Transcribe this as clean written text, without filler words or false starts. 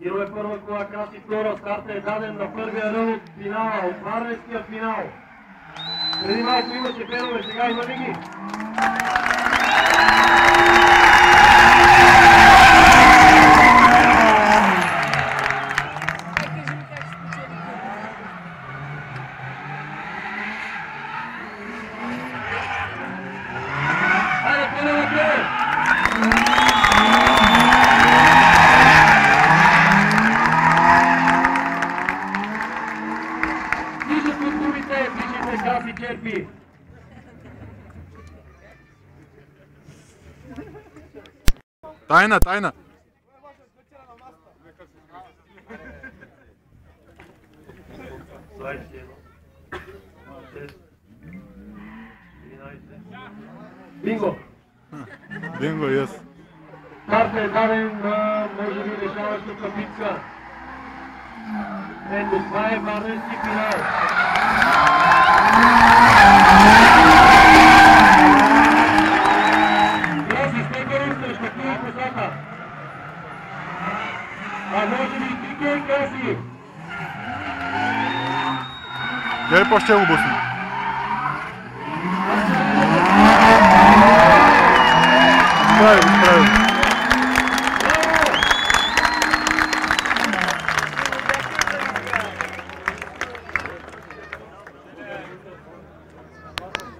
Гиро е първа кола, Краси втора. Старта е даден на първия ръл от финала, от Варненския финал. Преди малко имаше фенове, сега има ли ги? Краси черпи. Тайна, тайна. Бинго. Бинго, yes. Старта е даден на, може би, решаващата битка. Ето, това е Варненски финал. Краси стекерим срещу тия косата. А може би ти Краси? Гей, по-ще го бусни.